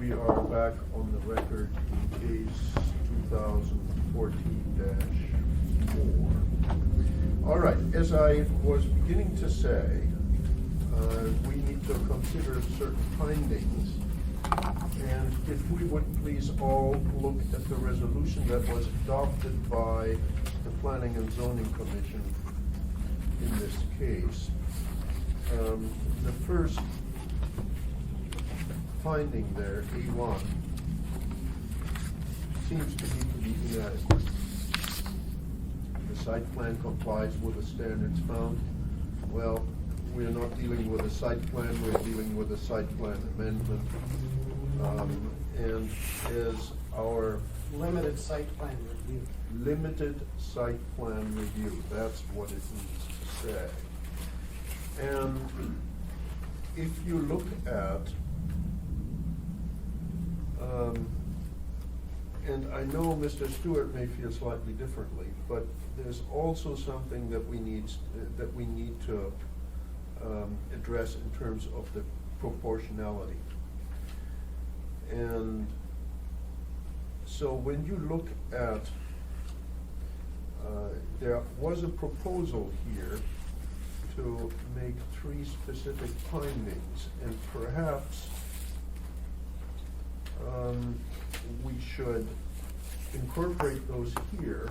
we are back on the record in case 2014-4. All right, as I was beginning to say, we need to consider certain findings. And if we would please all look at the resolution that was adopted by the Planning and Zoning Commission in this case. The first finding there, A1, seems to me to be inadequate. The site plan complies with the standards found. Well, we're not dealing with a site plan, we're dealing with a site plan amendment. And as our Limited site plan review. limited site plan review, that's what it needs to say. And if you look at, and I know Mr. Stewart may feel slightly differently, but there's also something that we need to address in terms of the proportionality. And so when you look at, there was a proposal here to make 3 specific findings, and perhaps we should incorporate those here.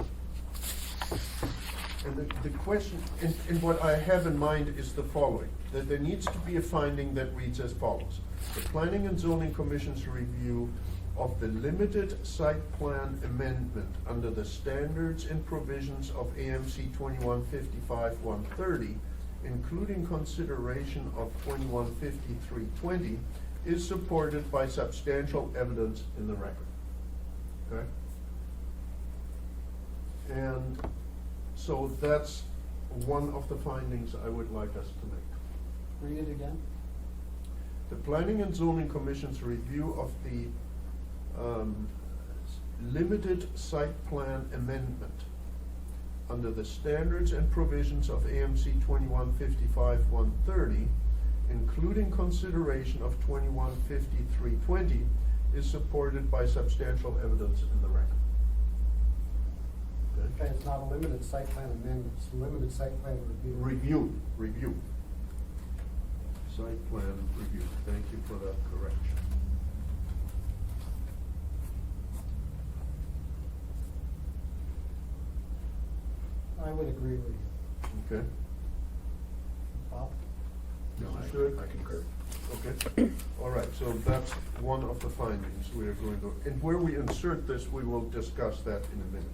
And the question, and what I have in mind is the following, that there needs to be a finding that reads as follows. The Planning and Zoning Commission's review of the limited site plan amendment under the standards and provisions of AMC 2155-130, including consideration of 2153-20, is supported by substantial evidence in the record. Okay? And so that's one of the findings I would like us to make. Read it again. The Planning and Zoning Commission's review of the limited site plan amendment under the standards and provisions of AMC 2155-130, including consideration of 2153-20, is supported by substantial evidence in the record. Okay, it's not a limited site plan amendment, it's a limited site plan review. Review. Site plan review. Thank you for that correction. I would agree with you. Okay. Bob? No, Sure. I concur. Okay. All right, so that's one of the findings we are going to, and where we insert this, we will discuss that in a minute.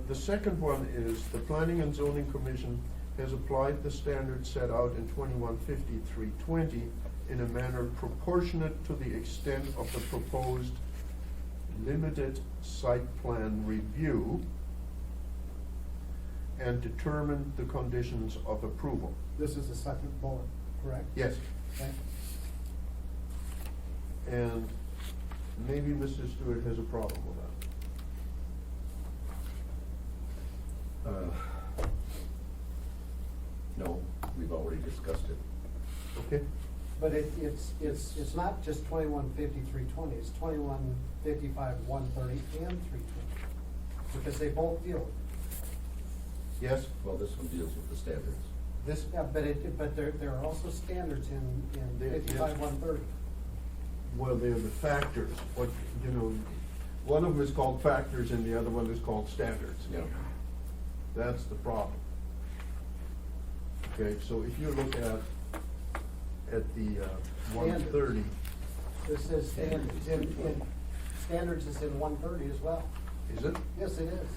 The second one is the Planning and Zoning Commission has applied the standards set out in 2153-20 in a manner proportionate to the extent of the proposed limited site plan review and determined the conditions of approval. This is the second bullet, correct? Yes. Okay. And maybe Mr. Stewart has a problem with that. No, we've already discussed it. Okay? But it's not just 2153-20, it's 2155-130 and 320, because they both deal. Yes? Well, this one deals with the standards. This, Yeah, but there are also standards in There- 55-130. well, they're the factors, what, you know, one of them is called factors and the other one is called standards. Yeah. That's the problem. Okay, so if you look at the 130, This says standards, standards is in 130 as well. is it? Yes, it is.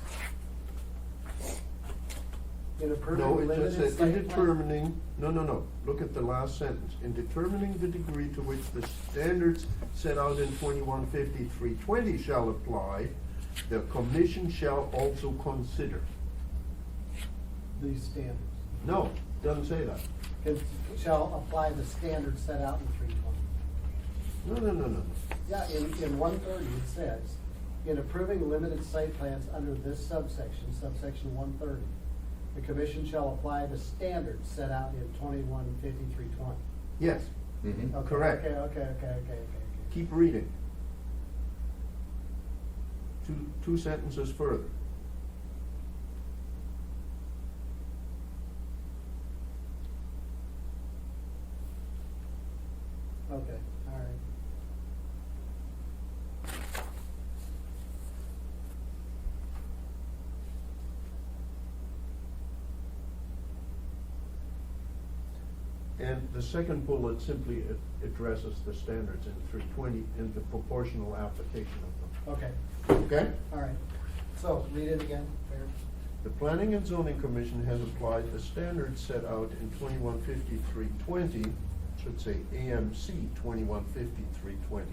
In approving No, it just limited said, in site plan. determining, no, look at the last sentence. In determining the degree to which the standards set out in 2153-20 shall apply, the commission shall also consider. These standards. No, doesn't say that. Shall apply the standards set out in 320. No. Yeah, in 130 it says, in approving limited site plans under this subsection, subsection 130, the commission shall apply the standards set out in 2153-20. Yes, Mhm. Okay, Correct. Okay. keep reading. Two sentences further. Okay, all right. And the second bullet simply addresses the standards in 320 and the proportional application of Okay, them. Okay? all right. So, read it again, Mayor. The Planning and Zoning Commission has applied the standards set out in 215320, should say AMC 215320,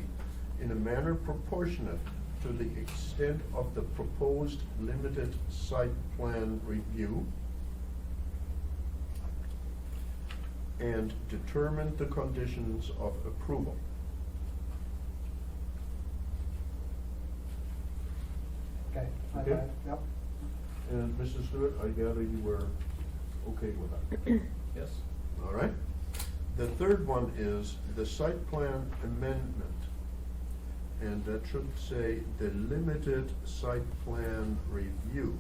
in a manner proportionate to the extent of the proposed limited site plan review, and determine the conditions of approval. Okay, I Okay. got it, yep. And Mrs. Stewart, I gather you were okay with that? Yes. All right. The third one is the site plan amendment. And that should say the limited site plan review.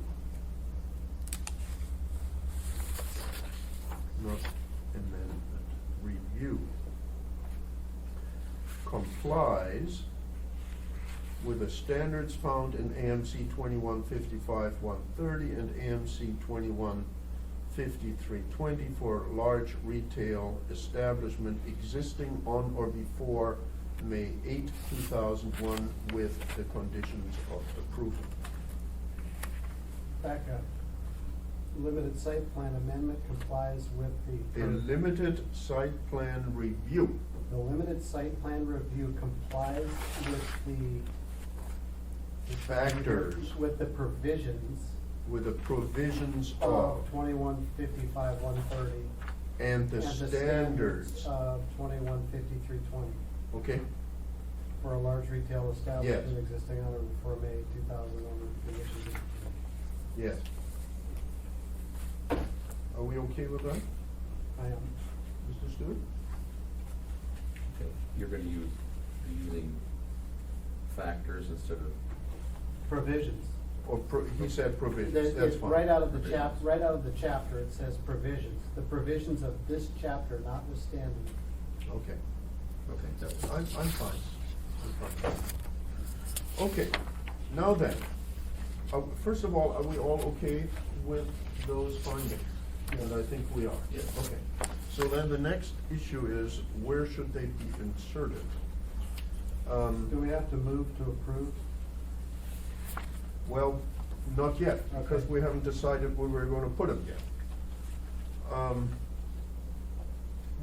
Not amendment, review. Complies with the standards found in AMC 2155-130 and AMC 2153-20 for large retail establishment existing on or before May 8, 2001 with the conditions of approval. Back up. Limited site plan amendment complies with The limited site plan review. The limited site plan review complies with the Factors. with the provisions With the provisions of of 2155-130 and the standards. of 2153-20 Okay? for a large retail establishment Yes. existing on or before May 2001 with conditions. Yes. Are we okay with that, I am. Mr. Stewart? Okay, you're gonna use, using factors instead of, Provisions. Or he said provisions, That- that's it- fine. Right out of the right out of the chapter, it says provisions. The provisions of this chapter notwithstanding. Okay, okay, that was. I'm fine. I'm fine. Okay, now then, first of all, are we all okay with those findings? And I think we are. Yes. Okay, so then the next issue is, where should they be inserted? Do we have to move to approve? Well, not yet, because Okay. we haven't decided where we're gonna put them yet.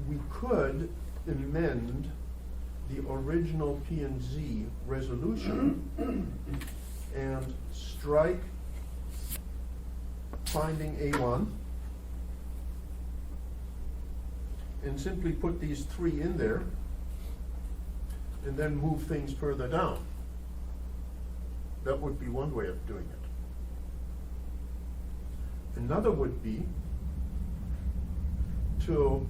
We could amend the original P and Z resolution and strike finding A1 and simply put these three in there and then move things further down. That would be one way of doing it. Another would be to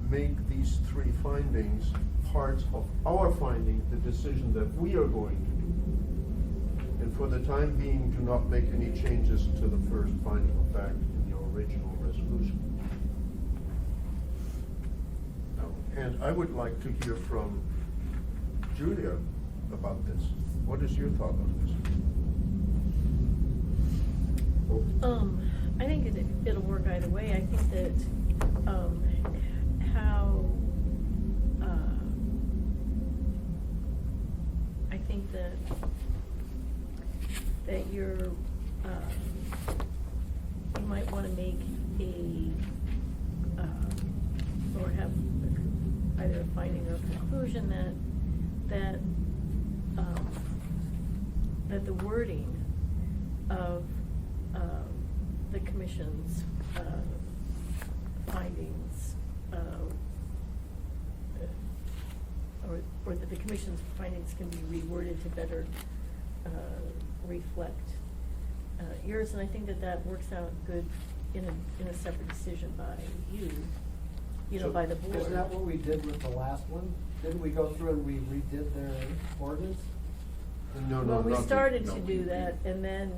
make these three findings parts of our finding, the decision that we are going to do. And for the time being, do not make any changes to the first finding of fact in the original resolution. No. And I would like to hear from Julia about this. What is your thought on I think it'll work either way. I think that, how, I think that you're, you might wanna make or have either a finding or a conclusion that the wording of the commission's findings, or that the commission's findings can be reworded to better reflect yours, and I think that works out good in a separate decision by you know, So by the board. Isn't that what we did with the last one? Didn't we go through and we redid their ordinance? No, Well, we not the- started no, to we- do that, and then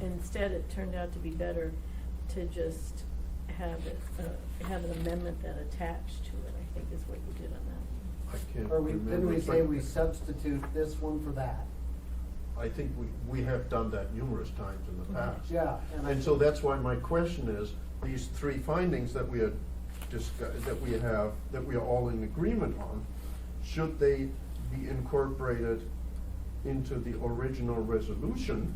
instead it turned out to be better to just have it, have an amendment that attached to it, I think is what you did on that. I can't Or remember. didn't we say but we substitute this one for that? I think we have done that numerous times in the past. Yeah. And so that's why my question is, these three findings that we had that we are all in agreement on, should they be incorporated into the original resolution?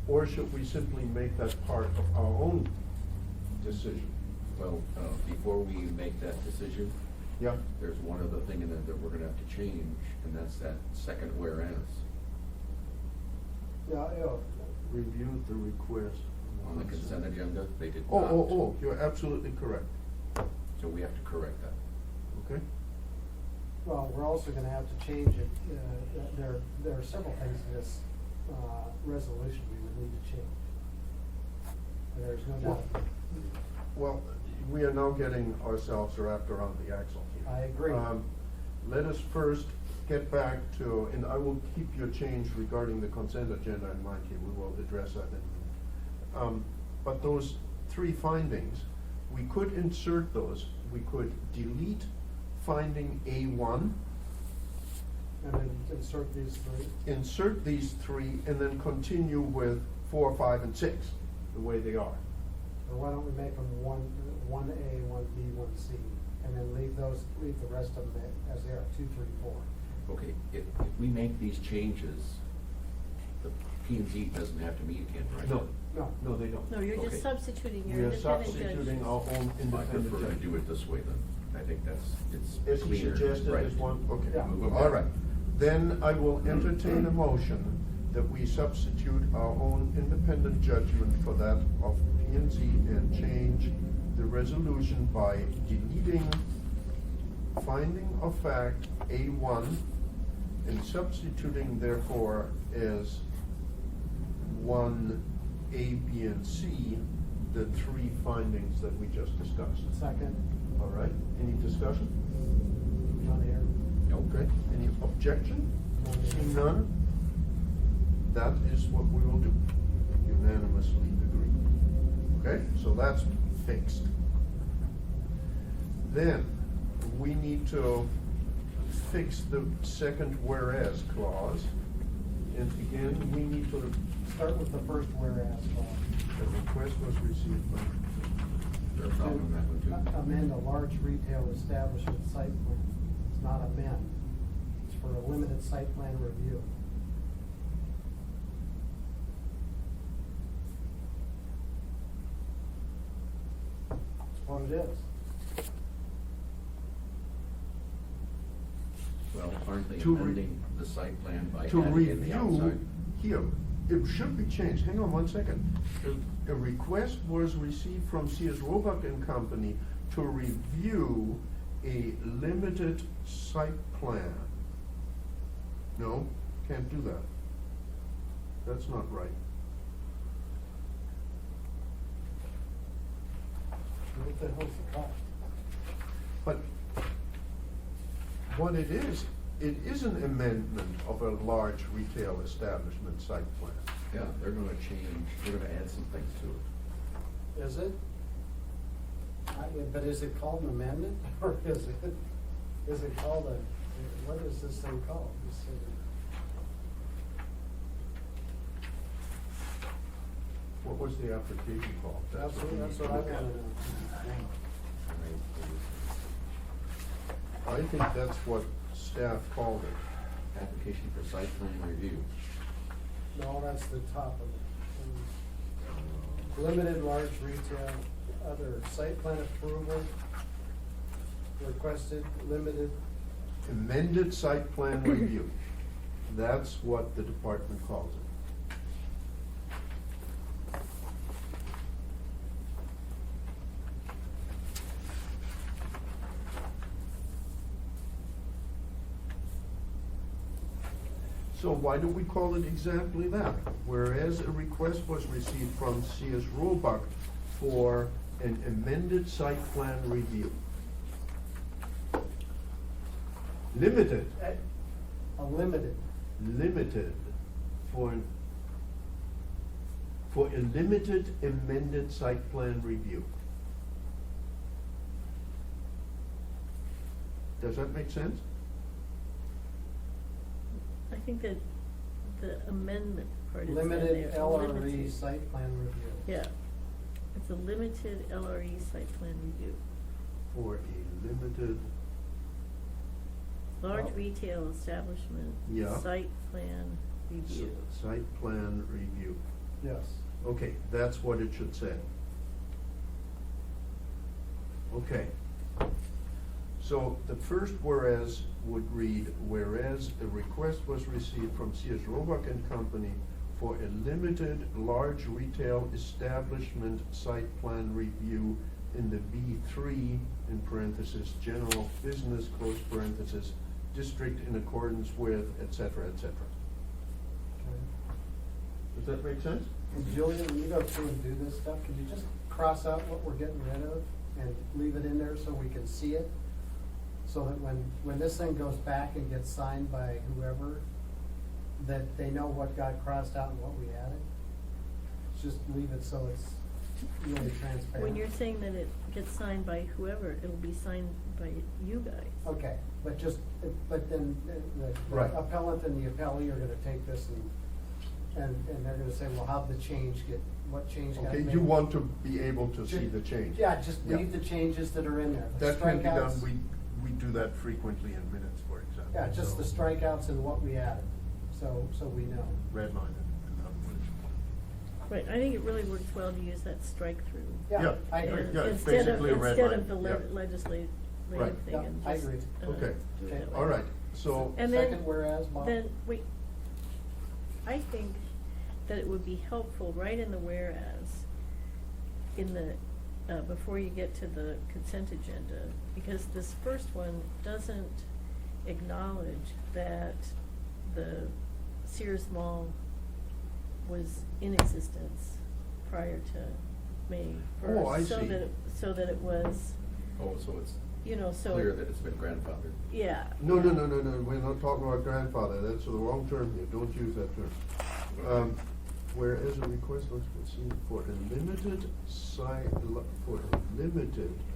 Or should we simply make that part of our own decision? Well, before we make that decision, Yeah? there's one other thing in there that we're gonna have to change, and that's that second whereas. Yeah, yeah. Reviewed the request. On the consent agenda, they did Oh, not. you're absolutely correct. So we have to correct that. Okay? Well, we're also gonna have to change it, there are several things in this, resolution we would need to change. There's no doubt. Well, we are now getting ourselves wrapped around the axle here. I agree. Let us first get back to, and I will keep your change regarding the consent agenda in mind here, we will address that in a minute. But those three findings, we could insert those, we could delete finding A1, And then insert these three. insert these three, and then continue with 4, 5, and 6, the way they are. Or why don't we make them one A, one B, one C, and then leave the rest of them as they are, 2, 3, 4. Okay, if we make these changes, the P and Z doesn't have to meet again, right? No, they don't. No, you're Okay. just substituting We your are independent substituting judge. our own I independent prefer to judge. do it this way then. I think it's As he cleaner. suggested, Right. is one, okay. Yeah. Move 'em All down. right. Then I will entertain a motion that we substitute our own independent judgment for that of P and Z and change the resolution by deleting finding of fact A1 and substituting therefore as 1, A, B, and C, the three findings that we just discussed. Second, All right, any discussion? none here. Okay, any objection? Seeing none, that is what we will do. Unanimously agree. Okay, so that's fixed. Then, we need to fix the second whereas clause. And again, we need to, Start with the first whereas clause. the request was received by, There's a problem with that one too. Amend a large retail establishment site plan. It's not amend. It's for a limited site plan review. That's what it is. Well, aren't they To re- amending the site plan by to adding in the review, outside? here, it should be changed, hang on one second. A request was received from Sears Roebuck and Company to review a limited site plan. No, can't do that. That's not right. What the hell's the cost? But what it is an amendment of a large retail establishment site plan. Yeah, they're gonna change, they're gonna add some things to it. Is it? But is it called an amendment, or is it called a, what is this thing called? This thing- What was the application called? That's what we what need to I look wanna at. know. I think that's what staff called it. Application for site plan review. No, that's the top of it. Limited large retail, other site plan approval, requested, limited, Amended site plan review. That's what the department calls it. So why do we call it exactly that? Whereas a request was received from Sears Roebuck for an amended site plan review. Limited, A limited, limited for a limited amended site plan review. Does that make sense? I think that the amendment part is in there. limited LRE Limited. site plan review. Yeah, it's a limited LRE site plan review. For a limited, Large Oh. retail establishment. Yeah. Site plan review. site plan review. Yes. Okay, that's what it should say. Okay. So the first whereas would read, whereas a request was received from Sears Roebuck and Company for a limited large retail establishment site plan review in the B3, in parentheses, general business, close parentheses, district in accordance with, et cetera, et cetera. Okay. Does that make sense? And Julia, when you go through and do this stuff, can you just cross out what we're getting rid of and leave it in there so we can see it? So that when this thing goes back and gets signed by whoever, that they know what got crossed out and what we added? Just leave it so it's really transparent. When you're saying that it gets signed by whoever, it'll be signed by you guys. Okay, but then Right. the appellant and the appellee are gonna take this and they're gonna say, well, how'd the change what change got Okay, made? you want to be able to see the change. Yeah, just Yeah. leave the changes that are in there. The That can be done, strikeouts- we do that frequently in minutes, for example. Yeah, just the So, strikeouts and what we added, so we know. Red line in other words. Right, I think it really works well to use that strike-through. Yeah, I agree. And Yeah, it's instead of- basically a red Instead line, of the yeah. legislative Right. thing Yeah, and I just, agree. Okay. do it Okay. that way. All right, so, And then- Second whereas, Bob? Then, wait, I think that it would be helpful, right in the whereas, in the, before you get to the consent agenda, because this first one doesn't acknowledge that the Sears Mall was in existence prior to May first. Oh, I see. So that it was, Oh, so it's so. clear that it's been grandfathered. Yeah. no, we're not talking about grandfather, that's the wrong term here, don't use that term. Whereas a request was received for a limited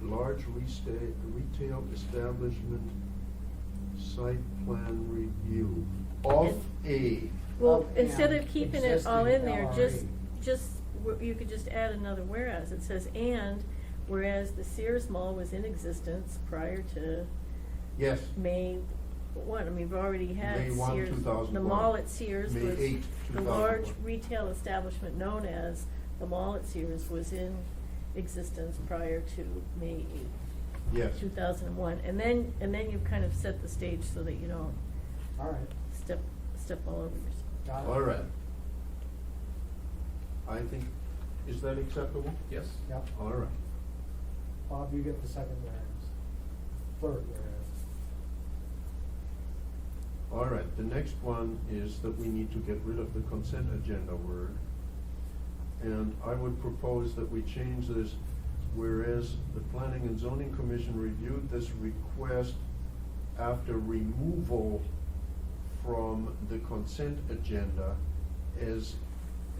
large retail establishment site plan review of a, Well, Of instead and of keeping it all in there, existing you could just add another whereas. It says, and whereas the Sears Mall was in existence prior to yes, May 1, I mean, we've already had May 1, Sears. 2001. The mall at Sears May was, 8, the large 2001. retail establishment known as the mall at Sears was in existence prior to May 8, yes. 2001. And then you've kind of set the stage so that you don't All right, step all over yourself. got it. All right. I think, is that acceptable? Yes. Yep. All right. Bob, you get the second whereas. Third whereas. All right, the next one is that we need to get rid of the consent agenda word. And I would propose that we change this, whereas the Planning and Zoning Commission reviewed this request after removal from the consent agenda as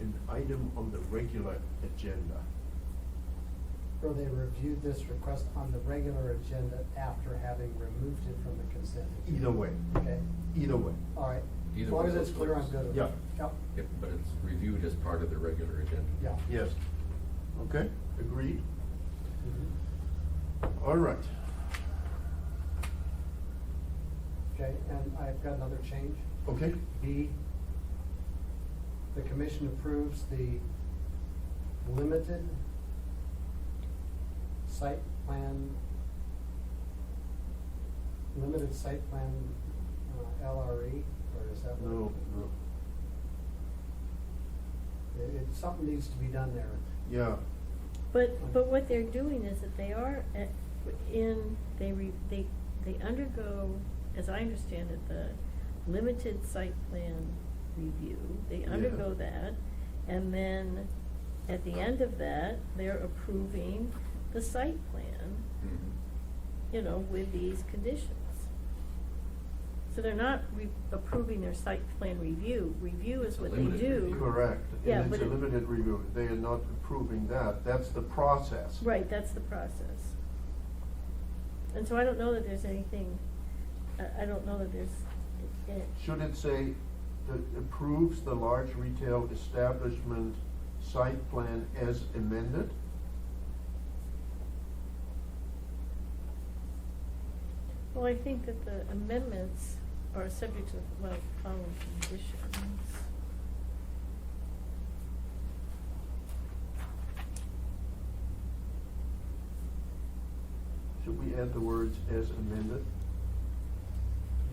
an item on the regular agenda. Or they reviewed this request on the regular agenda after having removed it from the consent. agenda. Either way, Okay, either way. all right. Either As long way as of it's those clear, I'm works. good with Yeah. it. Yep, Yep, but it's reviewed as part of the regular agenda. yeah. Yes. Okay, agreed? Mhm. All right. Okay, and I've got another change. Okay, B, the commission approves the limited site plan, LRE, or is that what? no. Something needs to be done there. Yeah, But what they're doing is that they are they undergo, as I understand it, the limited site plan review. They Yeah. undergo that, and then at the end of that, they're approving the site plan, Mhm. with these conditions. So they're not approving their site plan review. Review is It's a what they limited do. review. Correct, Yeah, and but it's a it- limited review, they are not approving that, that's the process. Right, that's the process. And so I don't know that there's anything, I don't know that there's, Should it say that approves the large retail establishment site plan as amended? well, I think that the amendments are subject to, well, following conditions. Should we add the words as amended?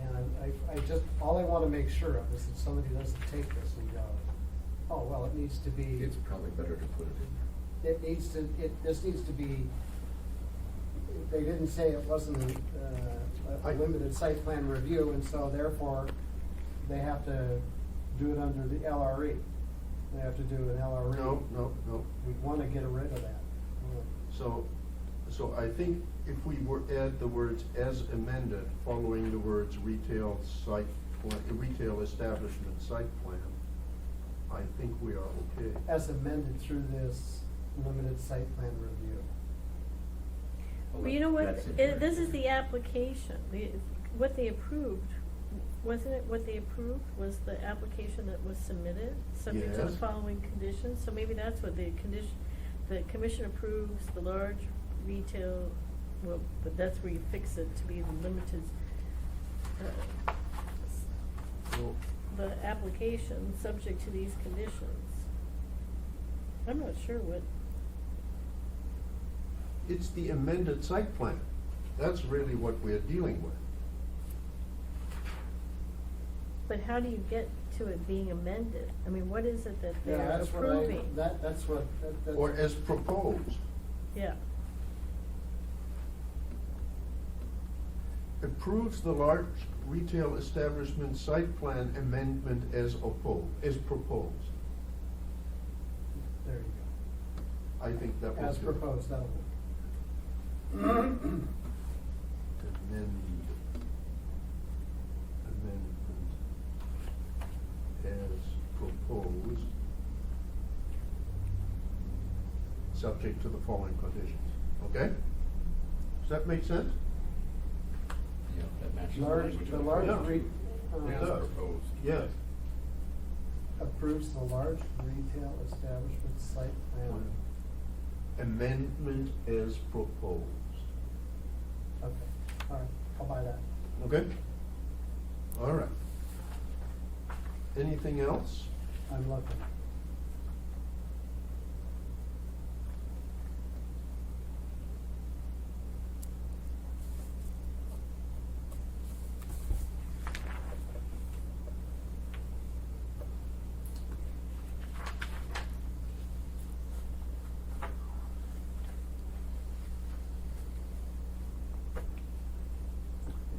And I just, all I wanna make sure of is that somebody doesn't take this and go, oh, well, it needs to be. It's probably better to put it in It needs to, this needs to be, they didn't say it wasn't a limited site plan review, and so therefore, they have to do it under the LRE. They have to do an LRE. No. We wanna get rid of that. So I think if we were add the words as amended, following the words retail site, retail establishment site plan, I think we are okay. As amended through this limited site plan review. there. Well, you know what, That's in there. this is the application, what they approved, wasn't it what they approved, was the application that was submitted, subject to the Yes. following conditions, so maybe that's what the commission approves the large retail, well, but that's where you fix it to be the limited, Well, the application, subject to these conditions. I'm not sure what, it's the amended site plan. That's really what we're dealing with. but how do you get to it being amended? I mean, what is it that Yeah, they're that's what approving? that's what, that's. Or as proposed. Yeah, Approves the large retail establishment site plan amendment as proposed. There you I think that go. was As good. proposed, that'll work. Amendment as proposed, subject to the following conditions, okay? Does that make sense? Yeah, that matches the Large, language. the of large Yeah. As does. proposed. Yes. approves the large retail establishment site plan. Amendment as proposed, Okay, all right, I'll buy that. okay? All right. Anything else? I'm looking.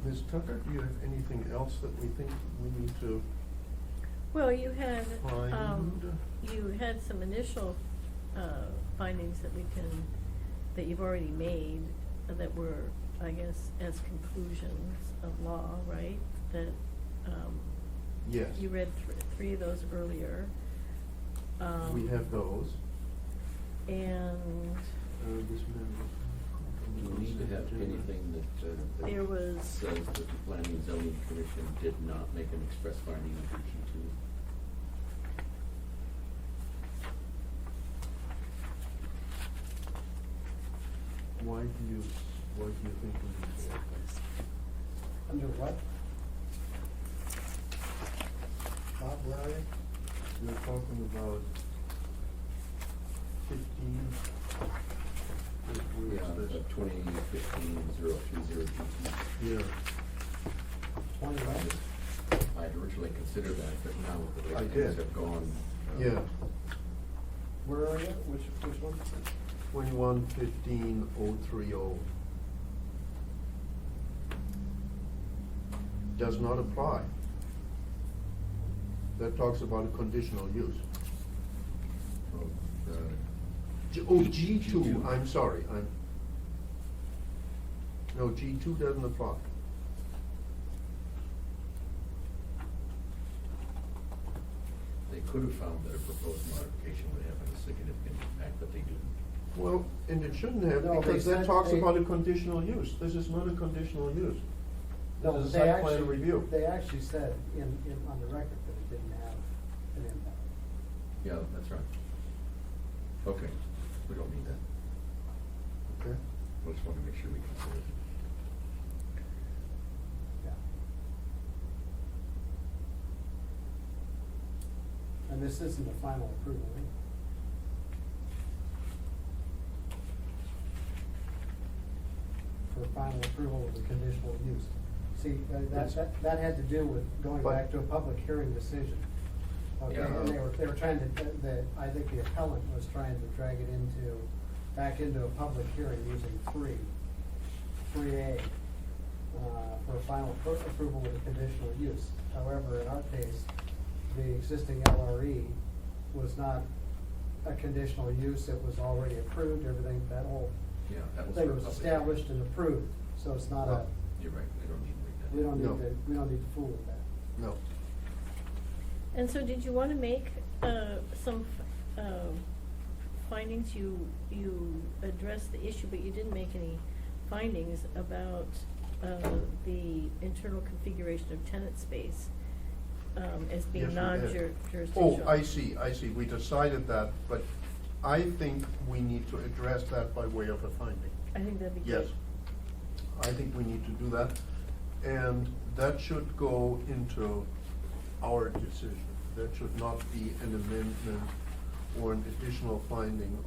Ms. Tucker, do you have anything else that we think we need to well, you had, find? you had some initial, findings that we can, that you've already made, that were, I guess, as conclusions of law, right? That, Yes. you read three of those earlier. We have those. And This member. Do we need to have anything that there was, says that the planning and zoning commission did not make an express finding on G two? Why do you think we need to add that? Under what? Bob, where are you? You're talking about 15. Yeah, the 2015-030 G2. Yeah, 21? I had originally considered that, but now with the I way did. things have gone. yeah. Where are you? Which one? 21-15-030. Does not apply. That talks about a conditional use. G2, G2. I'm sorry, no, G2 doesn't apply. could have found that a proposed modification would have a significant impact, but they didn't. Well, and it shouldn't have, No, they because that said talks they- about a conditional use. This is not a conditional use. No, This is a they site plan actually, review. they actually said on the record that it didn't have an impact. Yeah, that's right. Okay, we don't need that. Okay. We just want to make sure we consider it. Yeah. And this isn't a final approval, either. For final approval of the conditional use. See, that had to do with going But- back to a public hearing decision. Okay, Yeah. and they were trying to, I think the appellant was trying to drag it back into a public hearing using 3A, for final approval of the conditional use. However, in our case, the existing LRE was not a conditional use, it was already approved, everything, that whole Yeah, that was. thing for was public established hearing. and approved, so it's not a, Well, You're right, we don't need to read that. No. we don't need to fool with that. No. And so did you want to make some findings? You addressed the issue, but you didn't make any findings about the internal configuration of tenant space as being Yes, we did. non-jurisdictional. Oh, I see. We decided that, but I think we need to address that by way of a finding. I think that'd be Yes. great. I think we need to do that, and that should go into our decision. That should not be an amendment or an additional finding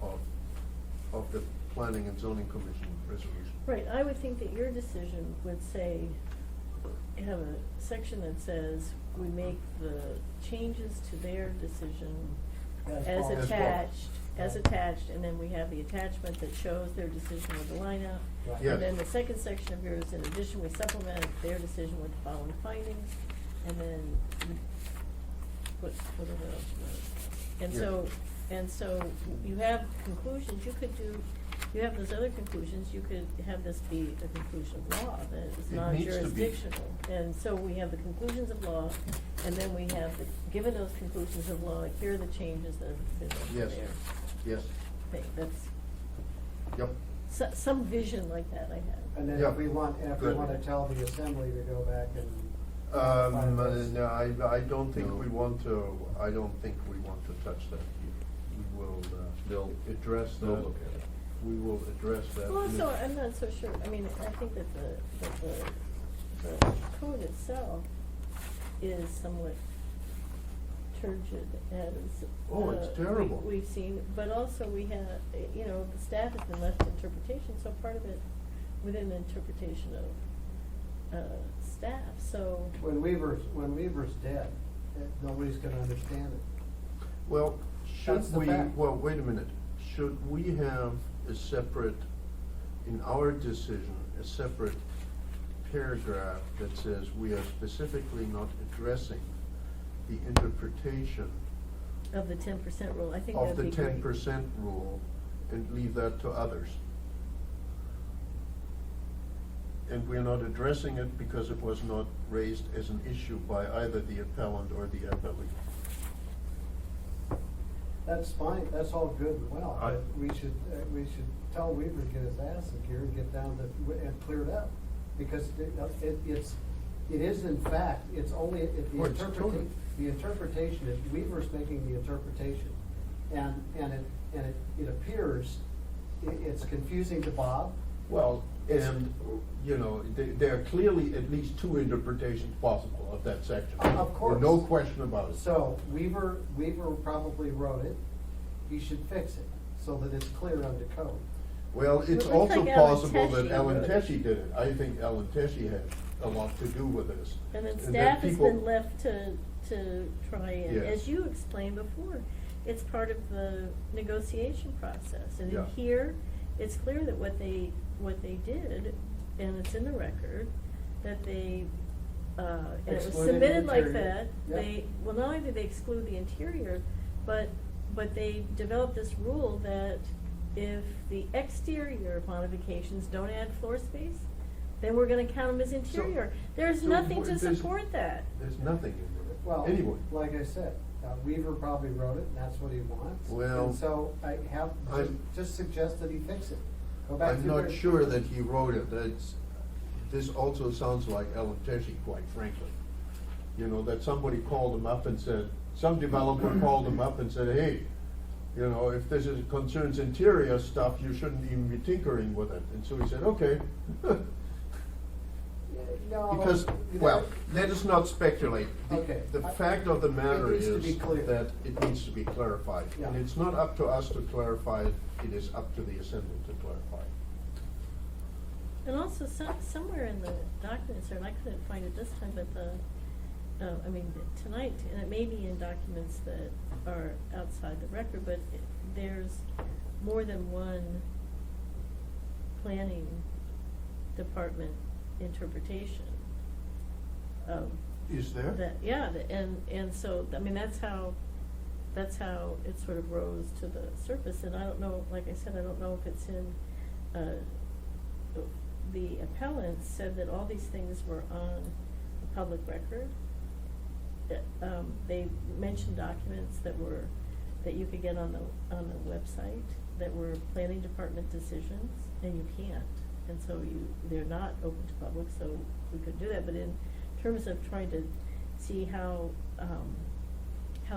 of the Planning and Zoning Commission resolution. Right, I would think that your decision would say, have a section that says, we make the changes to their decision As as follows. attached, and then we have the attachment that shows their decision with the line out. Right. Yes. And then the second section of yours, in addition, we supplement their decision with the following findings, and then we put whatever else you want. And so you have conclusions, you have those other conclusions, you could have this be a conclusion of law that is It needs to be. non-jurisdictional. And so we have the conclusions of law, and then we have, given those conclusions of law, here are the changes that have been Yes. there. Yes, That's, yep. some vision like that I have. And then Yeah. if we want Good. to tell the assembly to go back and. No, I don't think we want to touch that. We will They'll address that. They'll look at it. We will address that. Well, in so a- I'm not so sure, I mean, I think that the code itself is somewhat turgid as. Oh, it's terrible. We've seen, but also we have, the staff has been left to interpretation, so part of it within the interpretation of, staff, so. When Weaver's dead, nobody's gonna understand it. Well, That's the fact. well, wait a minute. Should we have a separate, in our decision, a separate paragraph that says we are specifically not addressing the interpretation Of the 10% rule, I think of that'd the be great. 10% rule and leave that to others? And we're not addressing it because it was not raised as an issue by either the appellant or the appellee. That's fine, that's all good and well, I- but we should tell Weaver to get his ass in gear and get down to, and clear it up. Because it is in fact, it's only, Oh, it's totally- the interpretation is, Weaver's making the interpretation. And it appears, it's confusing to Bob. Well, and, there are clearly at least two interpretations possible of that section. Of course. No question about it. So Weaver probably wrote it, he should fix it, so that it's clear under code. Well, it's It looks also like Alan possible that Teshi Alan wrote it. Teshi did it. I think Alan Teshi had a lot to do with this. And then that staff has people- been left to try and, Yes. as you explained before, it's part of the negotiation process. And in Yeah. here, it's clear that what they did, and it's in the record, that they, and it was Excluded the submitted like interior. that, Yep. not only did they exclude the interior, but they developed this rule that if the exterior modifications don't add floor space, then we're gonna count them as interior. There's so nothing to there's- support that. There's nothing in there. Well, Anyway, like I said, Weaver probably wrote it, and that's what he wants. Well, And so I have, just suggest that he fix it. Go back I'm through not there. sure that he wrote it. This also sounds like Tessie, quite frankly. You know, that somebody called him up and said, some developer called him up and said, hey, you know, if this concerns interior stuff, you shouldn't even be tinkering with it. And so he said, okay. No, Because, you know, well, let us not speculate. Okay. The fact of the matter It needs to is be clear. that it needs to be clarified. Yeah. And it's not up to us to clarify it, it is up to the assembly to clarify it. And also, somewhere in the documents, and I couldn't find it this time, but I mean, tonight, and it may be in documents that are outside the record, but there's more than one planning department interpretation of Is there? that, yeah, and so, I mean, that's how it sort of rose to the surface, and I don't know, like I said, I don't know if it's in, the appellants said that all these things were on the public record. They mentioned documents that you could get on the website that were planning department decisions, and you can't. And so they're not open to public, so we could do that, but in terms of trying to see how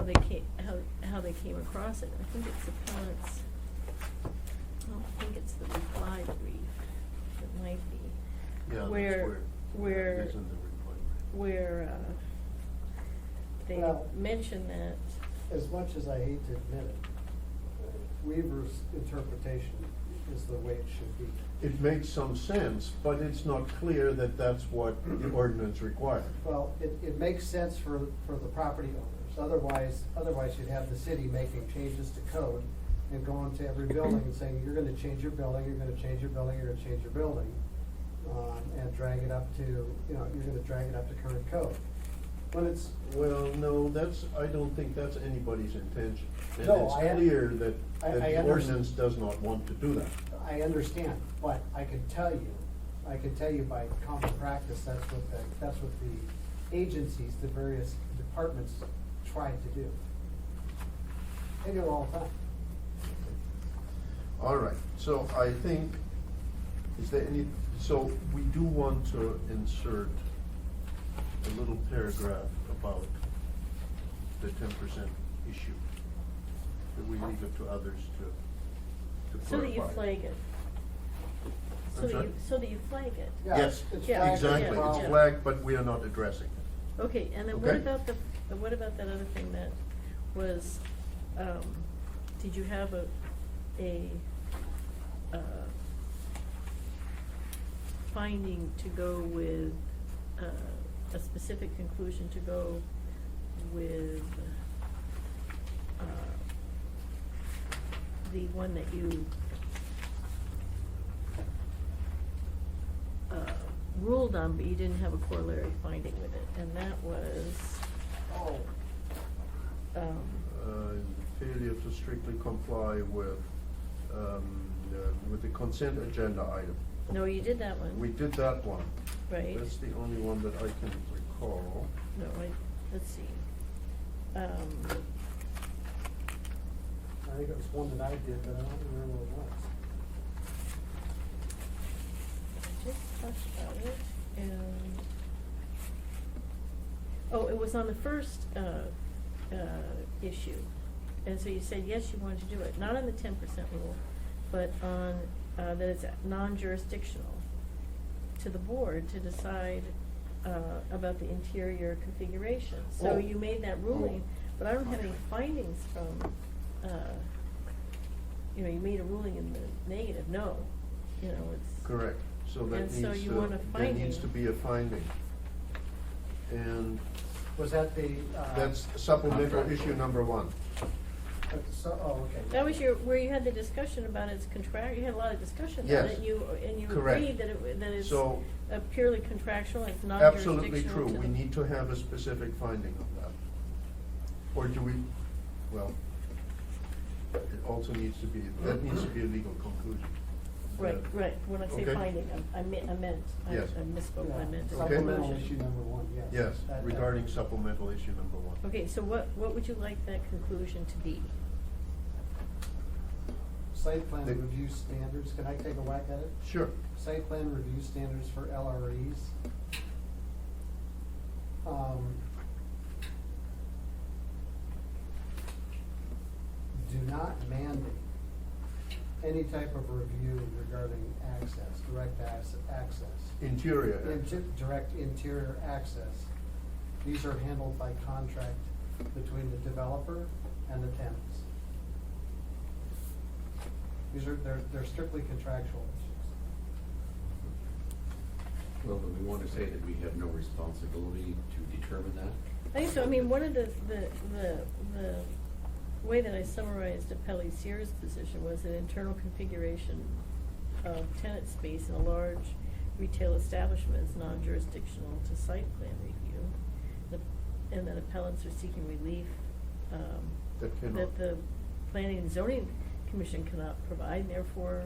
they came across it, I think it's appellants, I don't think it's the reply brief, it might be. Yeah, that's Where it is in the report. where they Well- mention that, As much as I hate to admit it, Weaver's interpretation is the way it should be. It makes some sense, but it's not clear that that's what the ordinance requires. Well, it makes sense for the property owners. Otherwise you'd have the city making changes to code and going to every building and saying, you're gonna change your building, you're gonna change your building, you're gonna change your building. And drag it up to, you're gonna drag it up to current code. When it's, Well, no, I don't think that's anybody's intention. And No, it's I- clear that I the understand. ordinance does not want to do that. I understand, but I can tell you by common practice, that's what the agencies, the various departments try to do. They do it all the time. All right, so I think, so we do want to insert a little paragraph about the 10% issue. That we leave it to others to so that you clarify. flag it. I'm sorry? So that you flag it. Yeah, Yes, it's Yeah, flagged, exactly, yeah. it's flagged, but we are not addressing it. Okay, and then what Okay. about what about that other thing that was, did you have a finding to go with, a specific conclusion to go with, the one that you, ruled on, but you didn't have a corollary finding with it, and that was, Oh, Failure to strictly comply with the consent agenda item. no, you did that one. We did that one. Right. That's the only one that I can recall. No, let's see. I think it was one that I did, but I don't remember what it was. I just touched about it, and, oh, it was on the first, issue. And so you said, yes, you wanted to do it, not on the 10% rule, but on, that it's non-jurisdictional to the board to decide, about the interior configuration. So Oh. you made that ruling, but I don't have any findings from, you made a ruling in the negative, no, it's. Correct, so that And so needs you to, want a there finding. needs to be a finding. And Was that the? that's supplemental issue number 1. Okay. That was where you had the discussion about its you had a lot of discussion about Yes. it, and you Correct. agreed that it's So- a purely contractual, it's non-jurisdictional. Absolutely true, to we the- need to have a specific finding of that. Or do we, well, it also needs to be, that needs to be a legal conclusion. Right, right, when I say Okay. finding, I meant, I Yes. misspoke, I Yeah, meant. as a Supplemental conclusion. issue number one, yes. Yes, That- regarding supplemental issue number one. Okay, so what would you like that conclusion to be? Site plan The- review standards, can I take a whack at it? Sure. Site plan review standards for LREs. Do not mandate any type of review regarding access, direct access. Interior access. Direct interior access. These are handled by contract between the developer and the tenants. They're strictly contractual issues. Well, do we want to say that we have no responsibility to determine that? I think so, I mean, one of the way that I summarized Apelli Sears' position was an internal configuration of tenant space in a large retail establishment is non-jurisdictional to site plan review. And that appellants are seeking relief, That cannot. that the planning and zoning commission cannot provide, and therefore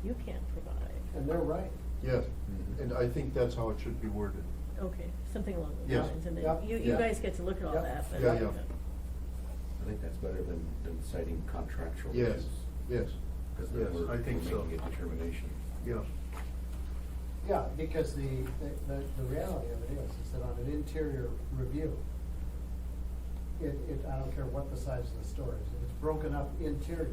you can't provide. And they're right. Yes, Mhm. and I think that's how it should be worded. Okay, something along those Yes. lines, and then Yep. you Yeah. guys get to look at all Yep. that, but. Yeah, yeah. I think that's better than citing contractual Yes, issues. yes, Because yes, then I think we're so. making a determination. Yeah, Yeah, because the reality of it is that on an interior review, I don't care what the size of the store is, if it's broken up interior,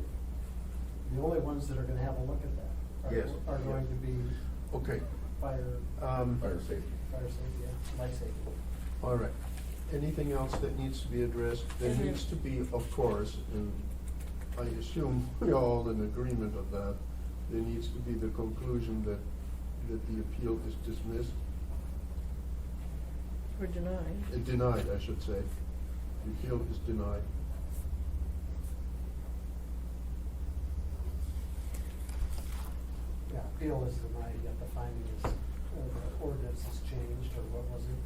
the only ones that are gonna have a look at that Yes, are going yes. to be okay. fire Fire safety. safety, yeah, life safety. All right. Anything else that needs to be addressed? There Mhm. needs to be, of course, and I assume we're all in agreement of that, there needs to be the conclusion that the appeal is dismissed, Or denied. Denied, I should say. The appeal is denied. Yeah, appeal is denied, yet the finding is, the ordinance is changed, or what was it?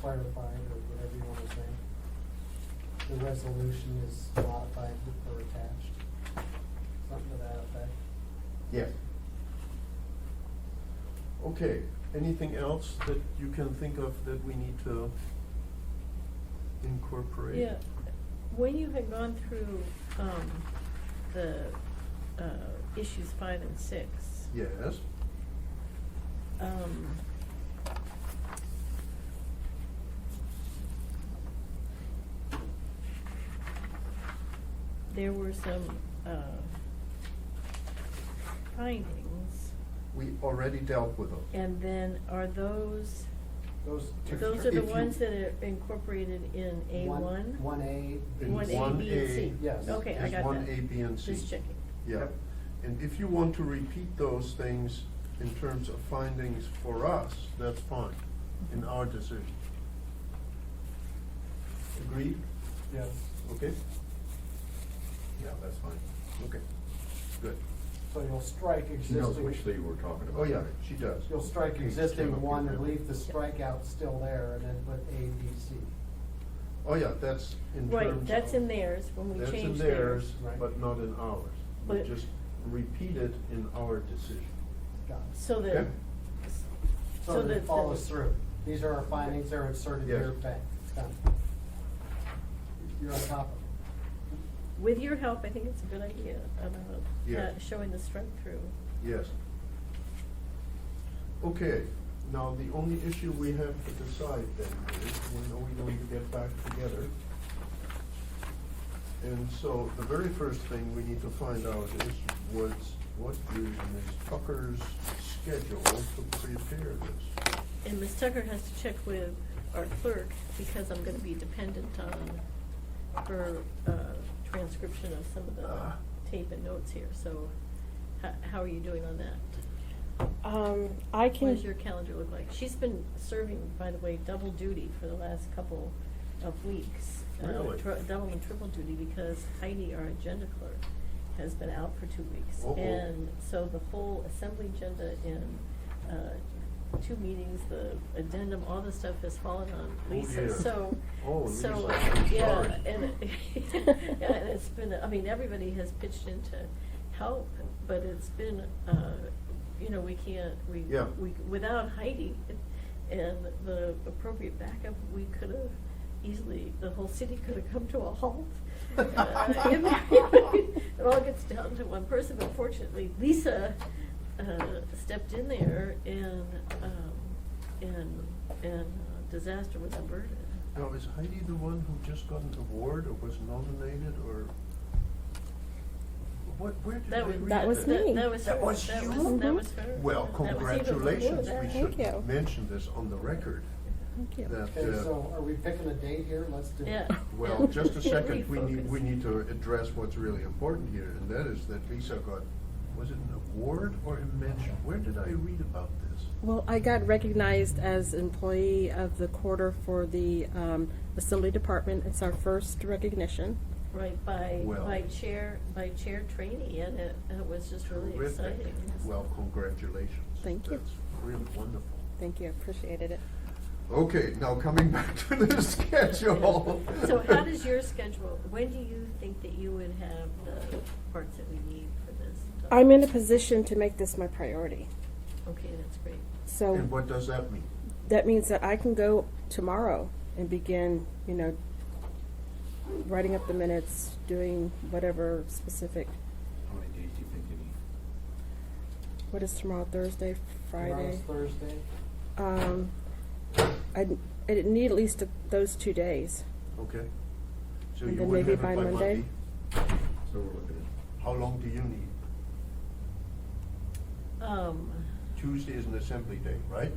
Clarified, or whatever you wanna say. The resolution is modified or attached, something to that effect. Yes. Okay, anything else that you can think of that we need to incorporate? Yeah, when you had gone through, the, issues 5 and 6. Yes, there were some, findings, we already dealt with those. and then are those are If the you- ones that are incorporated in A1? 1A, B, In 1A, one B, and C. A Yes. Okay, I is got that. 1A, B, and C. Just checking. Yeah, Yep. and if you want to repeat those things in terms of findings for us, that's fine, in our decision. Agreed? yes. Okay? Yeah, that's fine. Okay, good. So you'll strike She knows existing. which three we're talking about. Oh, yeah, right? she does. You'll strike Okay, existing came up one with and that. leave the strikeout still there, and then put A, B, C. Oh, yeah, that's in terms of. Right, that's in theirs, when we That's in changed theirs, theirs. Right. but not in ours. We But- just repeat it in our decision. Got it. So that, Okay. So that it follows through. These are our findings, they're inserted Yes. here, bang, done. You're on top of it. with your help, I think it's a good idea about Yeah. showing the strike through. Yes. Okay, now the only issue we have to decide then is, when are we going to get back together? And so the very first thing we need to find out is what is Ms. Tucker's schedule to prepare this? And Ms. Tucker has to check with our clerk, because I'm gonna be dependent on her, transcription of some of the tape and notes here, so how are you doing on that? I can. What does your calendar look like? She's been serving, by the way, double duty for the last couple of weeks. Really? Double and triple duty, because Heidi, our agenda clerk, has been out for 2 weeks. Uh-oh. And so the whole assembly agenda in, 2 meetings, the addendum, all the stuff has fallen on Oh, Lisa, dear. so. Oh, So, Lisa, I'm yeah, sorry. and, yeah, and it's been, I mean, everybody has pitched in to help, but it's been, you know, we can't, Yeah. without Heidi and the appropriate backup, we could have easily, the whole city could have come to a halt. It all gets down to one person, but fortunately Lisa stepped in there and disaster was averted. Now, is Heidi the one who just got an award or was nominated or? Where did I That was, read That was me. That was her. That was That you? was, that was her. Well, That was even before congratulations, that. we Thank should you. mention this on the record. Thank you. That, Okay, so are we picking a date here? Let's do it. Yeah. well, just a second, we Refocus. need to address what's really important here, and that is that Lisa got, was it an award or a mention? Where did I read about this? Well, I got recognized as employee of the quarter for the Assembly Department. It's our first recognition. Right, Well. by chair trainee, and it was just really Terrific. exciting. Well, congratulations. Thank you. That's really wonderful. Thank you, appreciated it. Okay, now coming back to the schedule. So how does your schedule, when do you think that you would have the parts that we need for this? I'm in a position to make this my priority. Okay, that's great. So And what does that mean? that means that I can go tomorrow and begin, you know, writing up the minutes, doing whatever specific. How many days do you think you need? What is tomorrow? Thursday, Friday. Tomorrow's Thursday. I need at least those 2 days. Okay. So And you then would maybe have it by by Monday? So we're looking at, How long do you need? Tuesday is an assembly day, right?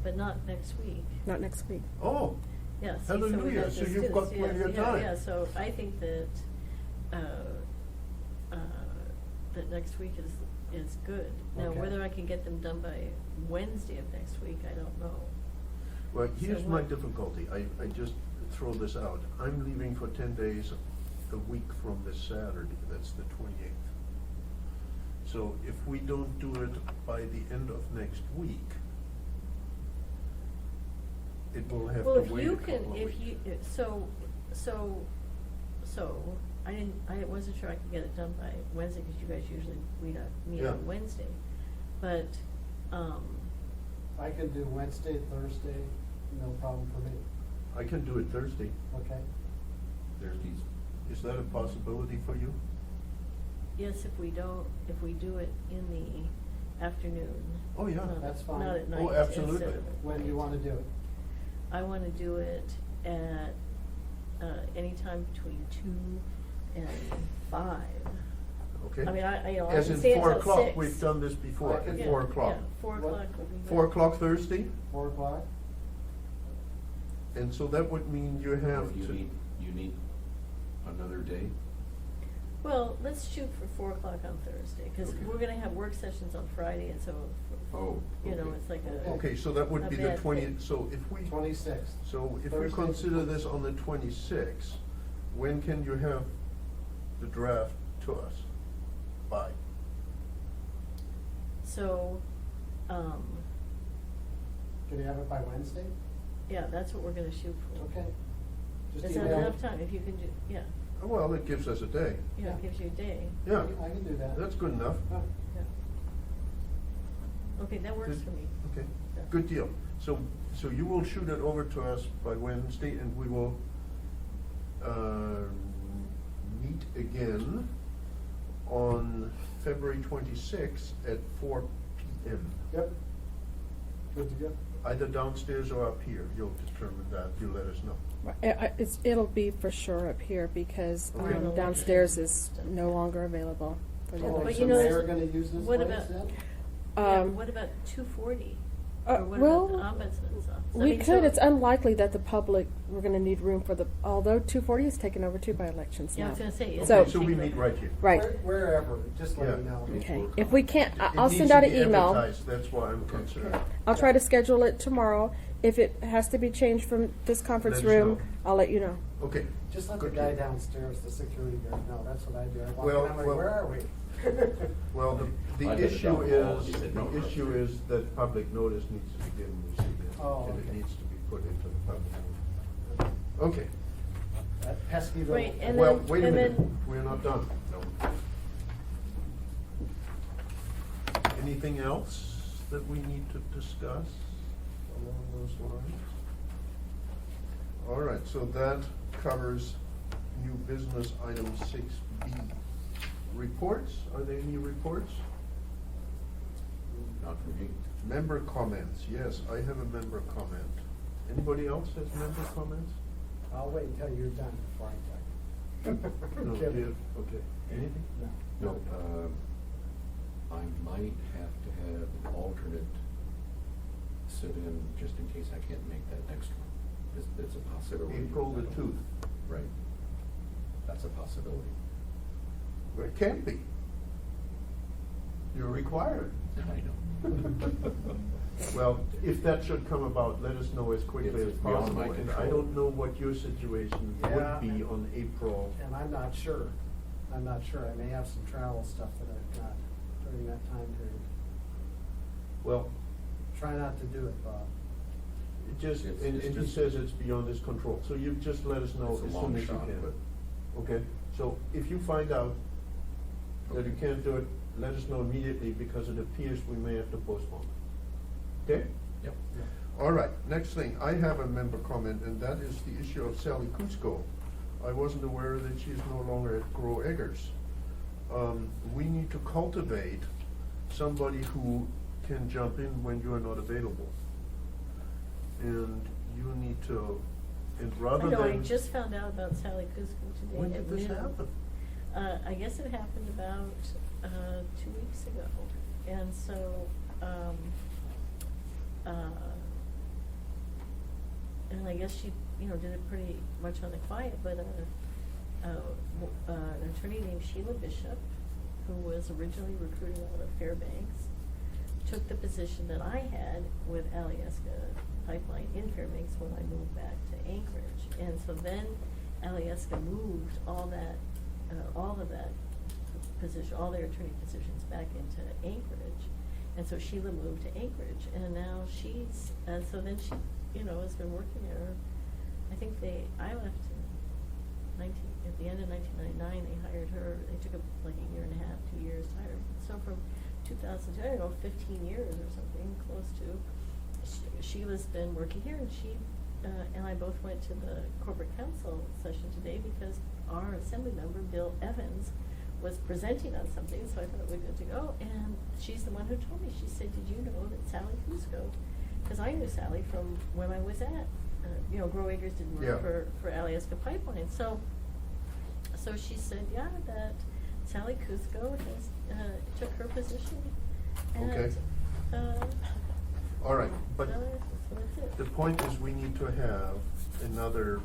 But not next week. Not next week. Oh, Yeah, see, so we Hallelujah. got So the you've got students, plenty yes, of yeah, time. Yeah, so I think that, that next week is good. Now, Okay. whether I can get them done by Wednesday of next week, I don't know. well, here's my what- difficulty. I just throw this out. I'm leaving for 10 days a week from this Saturday. That's the 28th. So if we don't do it by the end of next week, it will have Well, to if wait you a couple can, of if weeks. you, I wasn't sure I could get it done by Wednesday, because you guys usually meet Yeah. on Wednesday. But, I can do Wednesday, Thursday, no problem for me. I can do it Thursday. Okay? Thursdays. Is that a possibility for you? yes, if we do it in the afternoon. Oh, yeah. not- That's fine. Not at Oh, night. absolutely. instead of at When do you night. wanna do it? I wanna do it at, anytime between 2 and 5. Okay. I mean, I As can in stay 4 until o'clock, 6. we've done this before, I can- at Yeah, 4 o'clock. Yeah, 4 What? o'clock would be good. 4 o'clock Thursday? 4 o'clock? And so that would mean you have You to. need another day? Well, let's shoot for 4 o'clock on Thursday, because Okay. we're gonna have work sessions on Friday, and so, Oh, you know, okay. it's like a. Okay, so that would a be the bad 20, thing. so if we, 26th. so if we Thursday. consider this on the 26th, when can you have the draft to us? By? So, Can you have it by Wednesday? yeah, that's what we're gonna shoot for. Okay. Just Is that email enough it. time, if you can do, yeah, Well, it gives us a day. yeah, Yeah. it gives you a day. Yeah, I can do that. that's good enough. Oh, Yeah. Okay, that works Good. for me. Okay, Yeah. good deal. So you will shoot it over to us by Wednesday, and we will meet again on February 26th at 4 p.m. Yep. Good to go. Either downstairs or up here. You'll determine that. You'll let us know. It'll be for sure up here because Okay. downstairs is no longer available for the Oh, other. But so you know, they're gonna use this what place about- then? Yeah, what about 240? Or what well, about the ombudsman's office? I We mean, could, so- it's unlikely that the public, we're gonna need room for although 240 is taken over too by elections Yeah, I now. was gonna say. it's So- Okay, so we cheaper. meet right here. Right, Wherever, just let me Yeah. know. okay. If we can't, It I'll needs send to out an be email. advertised. That's why I'm concerned. I'll try to schedule it tomorrow. If it has to be changed from this conference Let us room, know. I'll let you know. Okay. Just let the Good guy deal. downstairs, the security guard, know. That's what I do. I walk Well, in, I'm like, well- where are we? Well, the I did it issue down the hall, is, he said no, the issue upstairs. is that public notice needs to be given this evening. Oh, And it okay. needs to be put into the public. Okay. That pesky little. Right, and Well, then- wait a and minute. then- We're not done. No. Anything else that we need to discuss along those lines? All right, so that covers new business item 6B. Reports, are there any reports? Not for me. Member comments, yes, I have a member comment. Anybody else has member comments? I'll wait until you're done before I talk. No, Kidding. do you- okay, anything? No. No, I might have to have an alternate sit in just in case I can't make that next one. It's a possibility. April the 2nd. Right. That's a possibility. Well, it can't be. You're required. I know. Well, if that should come about, let us know as quickly It's as beyond possible. my And I control. don't know what your situation Yeah. would be on April. And I'm not sure. I may have some travel stuff that I've got during that time period. Well, Try not to do it, Bob. it just, It's and he just- says it's beyond his control, so you just let us know It's a as long soon as you shot, can. but- Okay, so if you find out that you Okay. can't do it, let us know immediately, because it appears we may have to postpone. Okay? Yep. All right, next thing, I have a member comment, and that is the issue of Sally Kutzko. I wasn't aware that she is no longer at Grow Eggers. We need to cultivate somebody who can jump in when you are not available. And you need to, and rather I than. know, I just found out about Sally Kuzco today. When at did this noon. happen? I guess it happened about 2 weeks ago, and so, and I guess she, did it pretty much on the quiet, but an attorney named Sheila Bishop, who was originally recruiting out of Fairbanks, took the position that I had with Alyeska Pipeline in Fairbanks when I moved back to Anchorage. And so then Alyeska moved all of that position, all their attorney positions back into Anchorage. And so Sheila moved to Anchorage, and now so then she, has been working there. I think I left at the end of 1999, they hired her, they took like a year and a half, 2 years to hire her. So from 2000 to, 15 years or something, close to, Sheila's been working here, and she and I both went to the corporate council session today because our assembly member, Bill Evans, was presenting on something, so I thought we were good to go. And she's the one who told me, she said, did you know that Sally Kuzco, because I knew Sally from when I was at, Grow Acres did Yeah. work for Alyeska Pipeline. So she said, yeah, that Sally Kuzco has, took her position. Okay. All right, but so that's it. the point is, we need to have another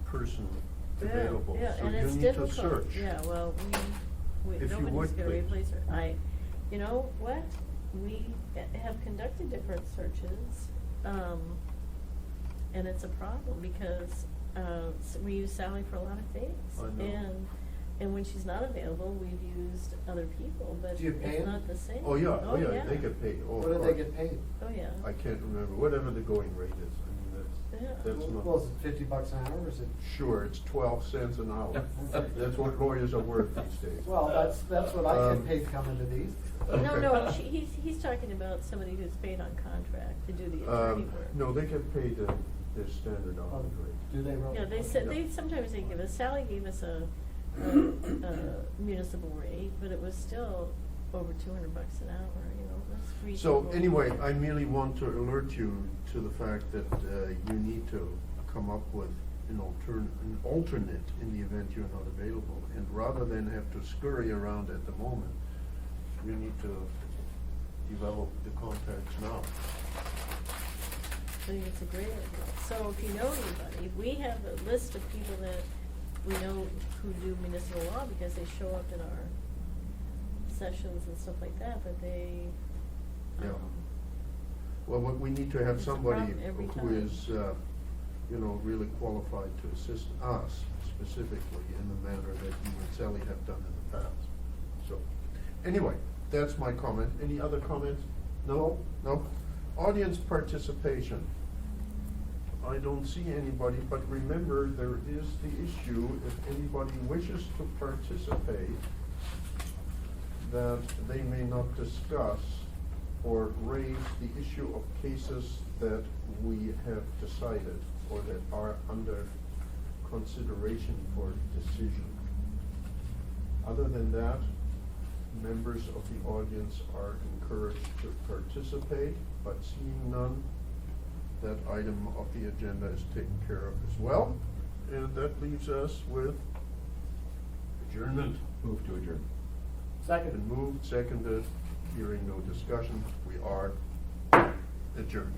person available. Yeah, So and you it's need to difficult. search. Yeah, well, If you nobody's would, gonna please. replace her. You know what? We have conducted different searches, and it's a problem because, we use Sally for a lot of things. I know. And when she's not available, we've used other people, but Do you pay it's 'em? not the same. Oh, yeah, they get paid. Oh, What do of they course. get paid? Oh, yeah. I can't remember, whatever the going rate is. I mean, Yeah. that's not. Well, is it $50 an hour, or is it? Sure, it's 12 cents an hour. That's what lawyers are worth these days. Well, that's what I Um, get paid coming to these. No, Okay. he's talking about somebody who's paid on contract to do the Um, attorney work. No, they get paid their standard hourly rate. Do they really? Yeah, they said, sometimes they give us, Sally gave us a municipal rate, but it was still over $200 an hour, that's So reasonable. anyway, I merely want to alert you to the fact that you need to come up with an alternate in the event you're not available. And rather than have to scurry around at the moment, you need to develop the contacts now. I think it's a great idea. So if you know anybody, we have a list of people that we know who do municipal law because they show up in our sessions and stuff like that, but they, Yeah. Well, we need to have It's a somebody problem every who time. is, really qualified to assist us specifically in the manner that you and Sally have done in the past. So, anyway, that's my comment. Any other comments? No? No? Audience participation. I don't see anybody, but remember, there is the issue, if anybody wishes to participate, that they may not discuss or raise the issue of cases that we have decided or that are under consideration for decision. Other than that, members of the audience are encouraged to participate, but seeing none, that item of the agenda is taken care of as well. And that leaves us with adjournment. Move to adjourn. Second. Been moved, seconded, hearing no discussion, we are adjourned.